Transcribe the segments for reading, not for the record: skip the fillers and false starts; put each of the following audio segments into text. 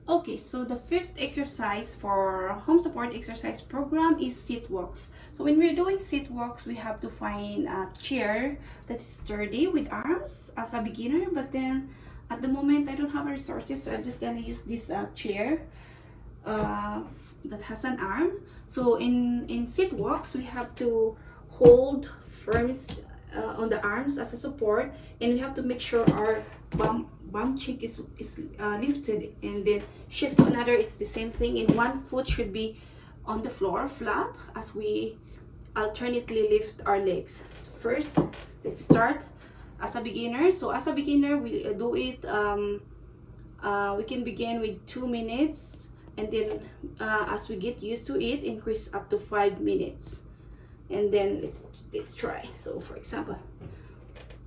Okay, so the fifth exercise for home support exercise program is sit walks. So when we're doing sit walks, we have to find a chair that is sturdy with arms as a beginner. But then at the moment, I don't have resources, so I'm just gonna use this chair that has an arm. So in sit walks, we have to hold firm on the arms as a support, and we have to make sure our bum cheek is lifted, and then shift to another. It's the same thing, and one foot should be on the floor flat as we alternately lift our legs. So first, let's start as a beginner. So as a beginner, we do it we can begin with 2 minutes, and then as we get used to it, increase up to 5 minutes, and then let's try. So for example,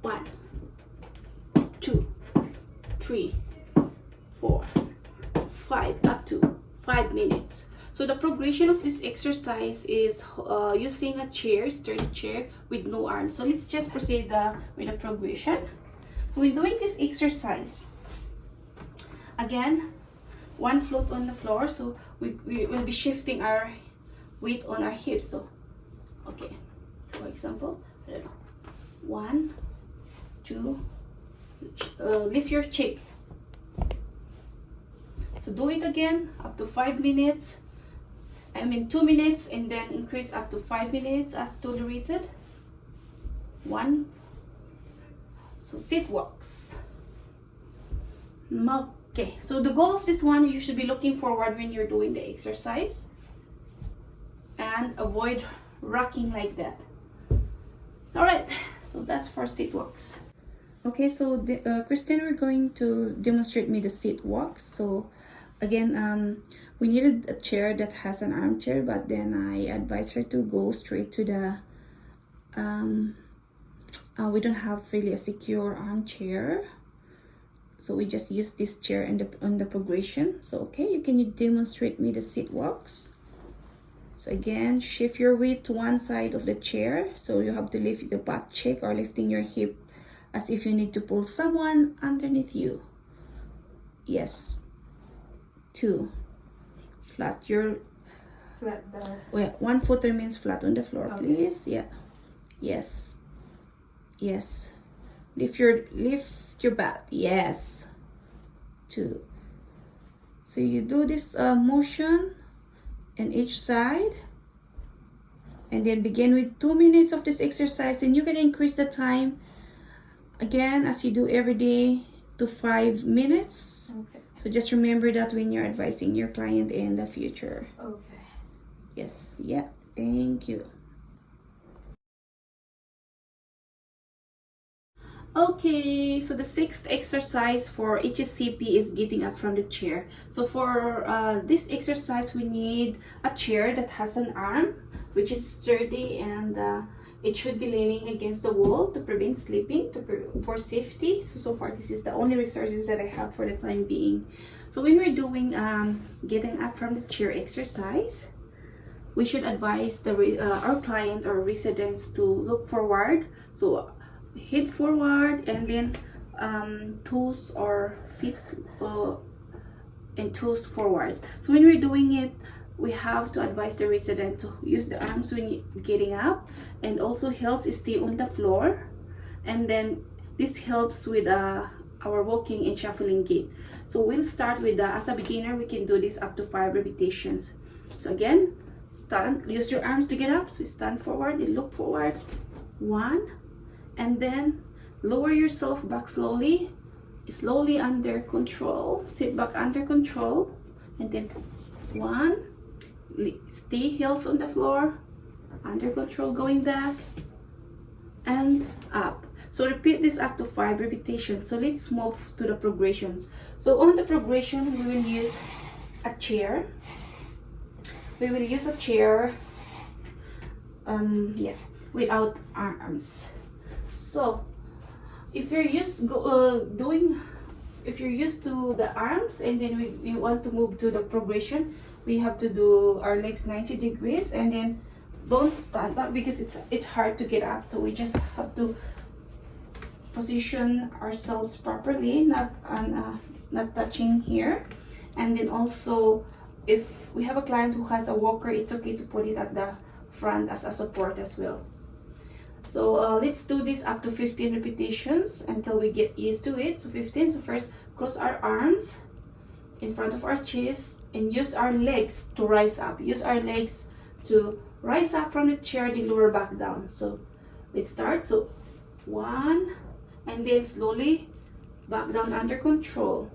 1, 2, 3, 4, 5, up to 5 minutes. So the progression of this exercise is using a chair, sturdy chair with no arms. So let's just proceed with the progression. So when doing this exercise, again, one foot on the floor, so we will be shifting our weight on our hips. So okay, so for example, I don't know, 1, 2, lift your cheek. So do it again up to 5 minutes. 2 minutes, and then increase up to 5 minutes as tolerated. 1. So sit walks. Okay, so the goal of this one, you should be looking forward when you're doing the exercise and avoid rocking like that. All right, so that's for sit walks. Okay, so Christine, we're going to demonstrate me the sit walks. So again, we needed a chair that has an armchair, but then I advised her to go straight to the we don't have really a secure armchair, so we just use this chair on the progression. So okay, can you demonstrate me the sit walks? So again, shift your weight to one side of the chair, so you have to lift the butt cheek or lifting your hip as if you need to pull someone underneath you. Yes. 2. Flat the well, 1 foot remains flat on the floor, okay, please. Yeah. Yes. Yes. Lift your butt. Yes. 2. So you do this motion in each side, and then begin with 2 minutes of this exercise, and you can increase the time again as you do every day to 5 minutes. Okay. So just remember that when you're advising your client in the future. Okay. Yes. Yeah. Thank you. Okay, so the 6th exercise for HSCP is getting up from the chair. So for this exercise, we need a chair that has an arm, which is sturdy, and it should be leaning against the wall to prevent slipping, for safety. So far, this is the only resources that I have for the time being. So when we're doing getting up from the chair exercise, we should advise our client or residents to look forward. So head forward, and then toes or feet and toes forward. So when we're doing it, we have to advise the resident to use the arms when getting up, and also helps stay on the floor, and then this helps with our walking and shuffling gait. So we'll start with as a beginner, we can do this up to 5 repetitions. So again, stand, use your arms to get up. So stand forward and look forward. 1, and then lower yourself back slowly under control. Sit back under control, and then 1, stay heels on the floor, under control, going back and up. So repeat this up to 5 repetitions. So let's move to the progressions. So on the progression, we will use a chair. Yeah, without arms. So if you're used to the arms, and then we want to move to the progression, we have to do our legs 90 degrees, and then don't stand up because it's hard to get up. So we just have to position ourselves properly, not touching here, And then also, if we have a client who has a walker, it's okay to put it at the front as a support as well. So let's do this up to 15 repetitions until we get used to it. So 15. So first, cross our arms in front of our chest and use our legs to rise up. Use our legs to rise up from the chair, then lower back down. So let's start. So 1, and then slowly back down under control.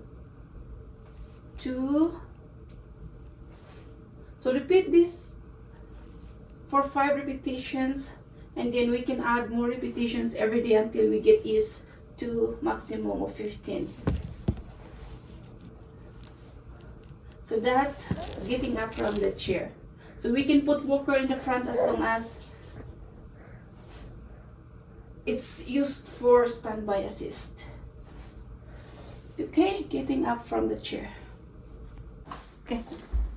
2. So repeat this for 5 repetitions, and then we can add more repetitions every day until we get used to maximum of 15. So that's getting up from the chair. So we can put walker in the front as long as it's used for standby assist. Okay, getting up from the chair.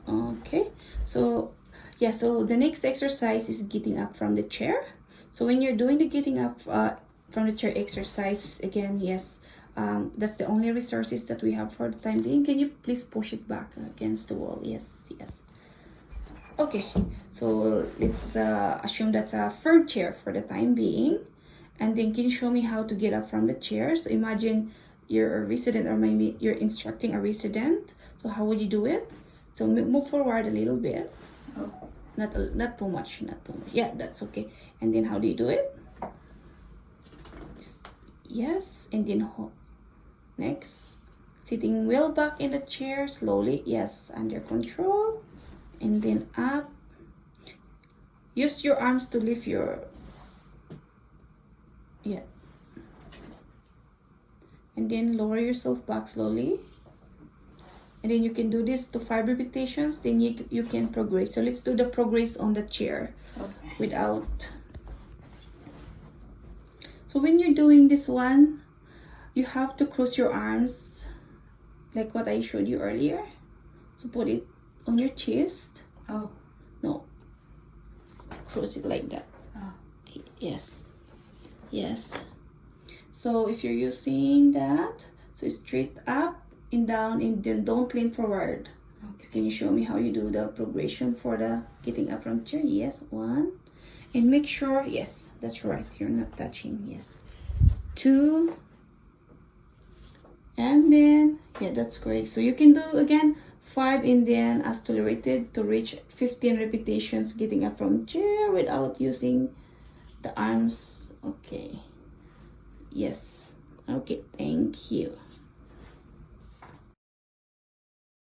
Okay, so yeah, so the next exercise is getting up from the chair. So when you're doing the getting up from the chair exercise, again, yes, that's the only resources that we have for the time being. Can you please push it back against the wall? Yes. Okay, so let's assume that's a firm chair for the time being. And then can you show me how to get up from the chair? So imagine you're a resident, or maybe you're instructing a resident. So how would you do it? So move forward a little bit. Oh, not too much. Yeah, that's okay. And then how do you do it? Yes, and then next, sitting well back in the chair slowly. Yes, under control. And then up. Use your arms to lift your, yeah. And then lower yourself back slowly. And then you can do this to 5 repetitions, then you can progress. So let's do the progress on the chair. Okay. Without. So when you're doing this one, you have to cross your arms like what I showed you earlier. So put it on your chest. Oh. No. Cross it like that. Oh. Yes. So if you're using that, so straight up and down, and then don't lean forward. Okay. So can you show me how you do the progression for the getting up from chair? Yes, 1. And make sure, yes, that's right, you're not touching. Yes. 2. And then, yeah, that's great. So you can do again 5, and then as tolerated to reach 15 repetitions getting up from chair without using the arms. Okay. Yes. Okay, thank you.